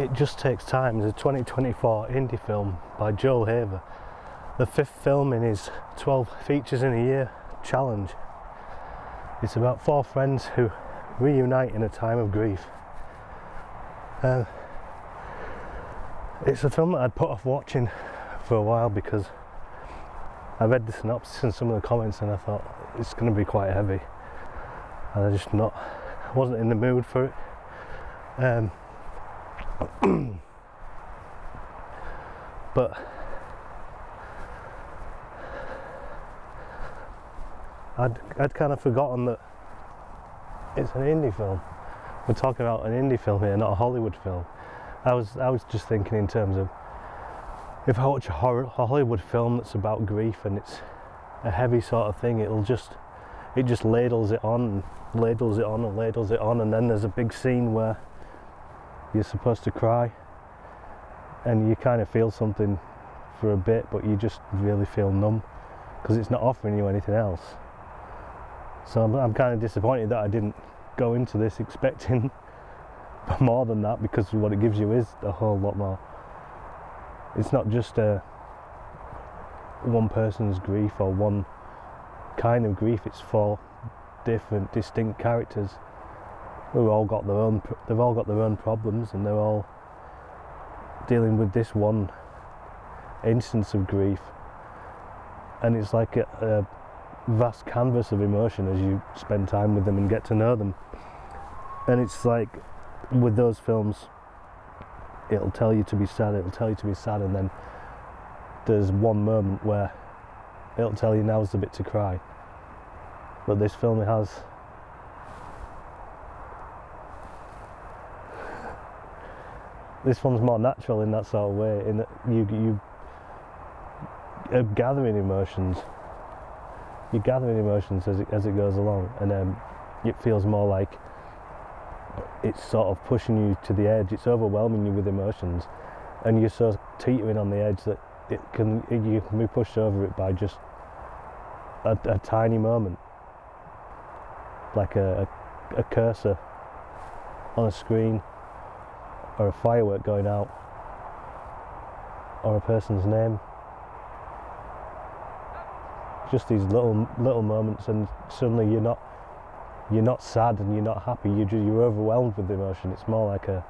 It Just Takes Time is a 2024 indie film by Joel Haver, the 5th film in his 12 features in a year challenge. It's about 4 friends who reunite in a time of grief. It's a film that I'd put off watching for a while because I read the synopsis and some of the comments and I thought it's going to be quite heavy, and I wasn't in the mood for it. But I'd kind of forgotten that it's an indie film. We're talking about an indie film here, not a Hollywood film. I was just thinking in terms of, if I watch a Hollywood film that's about grief and it's a heavy sort of thing, it just ladles it on and ladles it on and ladles it on, and then there's a big scene where you're supposed to cry and you kind of feel something for a bit, but you just really feel numb because it's not offering you anything else. So I'm kind of disappointed that I didn't go into this expecting more than that, because what it gives you is a whole lot more. It's not just one person's grief or one kind of grief. It's 4 different distinct characters who all got their own problems, and they're all dealing with this one instance of grief, and it's like a vast canvas of emotion as you spend time with them and get to know them. And it's like with those films, it'll tell you to be sad, and then there's one moment where it'll tell you now's the bit to cry. But this film, it has this one's more natural in that sort of way, in that you are gathering emotions. You're gathering emotions as it goes along, and it feels more like it's sort of pushing you to the edge. It's overwhelming you with emotions, and you're so teetering on the edge that you can be pushed over it by just a tiny moment, like a cursor on a screen, or a firework going out, or a person's name. Just these little moments, and suddenly you're not sad and you're not happy. You're overwhelmed with emotion. It's more like a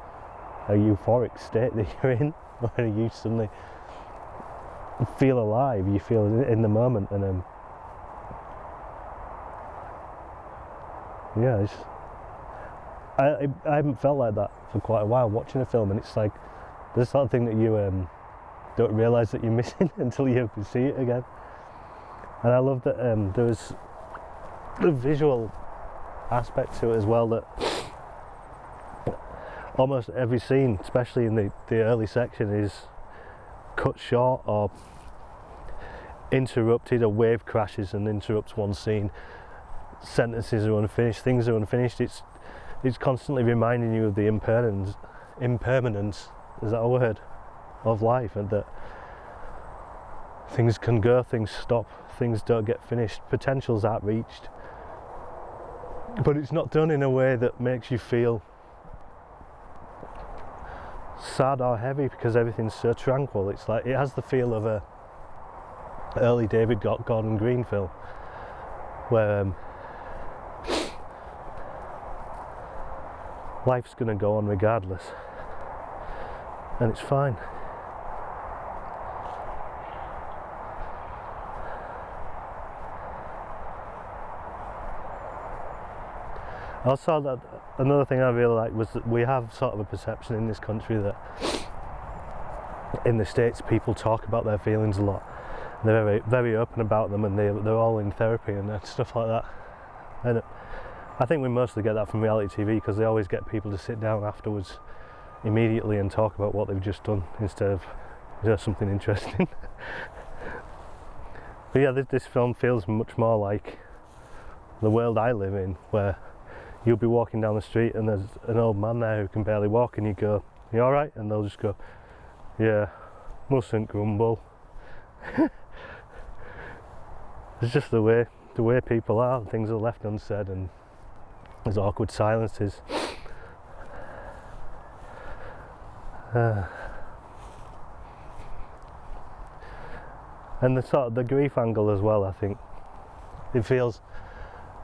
euphoric state that you're in, where you suddenly feel alive. You feel in the moment, and yeah, I haven't felt like that for quite a while watching a film, and it's like the sort of thing that you don't realise that you're missing until you see it again. And I love that there was the visual aspect to it as well, that almost every scene, especially in the early section, is cut short or interrupted. A wave crashes and interrupts one scene. Sentences are unfinished, things are unfinished. It's constantly reminding you of the impermanence, is that a word, of life, and that things can go, things stop, things don't get finished, potentials aren't reached. But it's not done in a way that makes you feel sad or heavy, because everything's so tranquil. It's like, it has the feel of a early David Gordon Green film, where life's going to go on regardless, and it's fine. Also, that another thing I really liked was that we have sort of a perception in this country that in the States people talk about their feelings a lot. They're very, very open about them, and they're all in therapy and stuff like that. And I think we mostly get that from reality TV, because they always get people to sit down afterwards immediately and talk about what they've just done instead of something interesting. But yeah, this film feels much more like the world I live in, where you'll be walking down the street and there's an old man there who can barely walk, and you go, "You alright?" And they'll just go, "Yeah, mustn't grumble." It's just the way people are. Things are left unsaid, and there's awkward silences. And the sort of the grief angle as well, I think it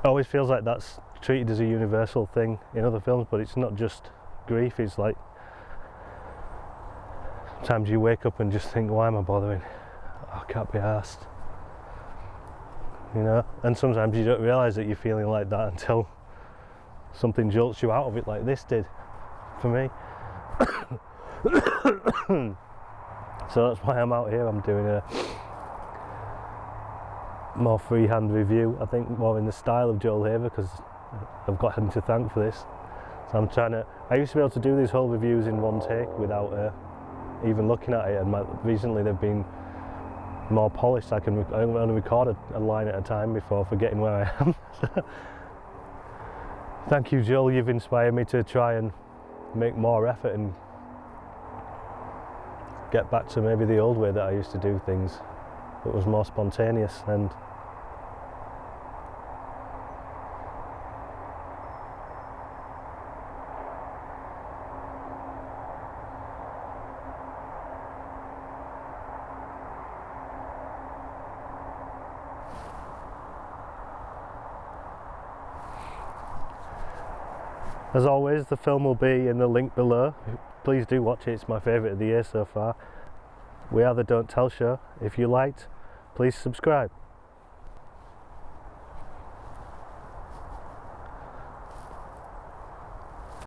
always feels like that's treated as a universal thing in other films, but it's not just grief. It's like sometimes you wake up and just think, why am I bothering? I can't be arsed, you know. And sometimes you don't realise that you're feeling like that until something jolts you out of it, like this did for me. So that's why I'm out here. I'm doing a more freehand review, I think more in the style of Joel Haver, because I've got him to thank for this. So I used to be able to do these whole reviews in one take without even looking at it, and recently they've been more polished. I only record a line at a time before forgetting where I am. Thank you, Joel, you've inspired me to try and make more effort and get back to maybe the old way that I used to do things. It was more spontaneous. And as always, the film will be in the link below. Please do watch it, it's my favourite of the year so far. We are the Don't Tell Show. If you liked, please subscribe.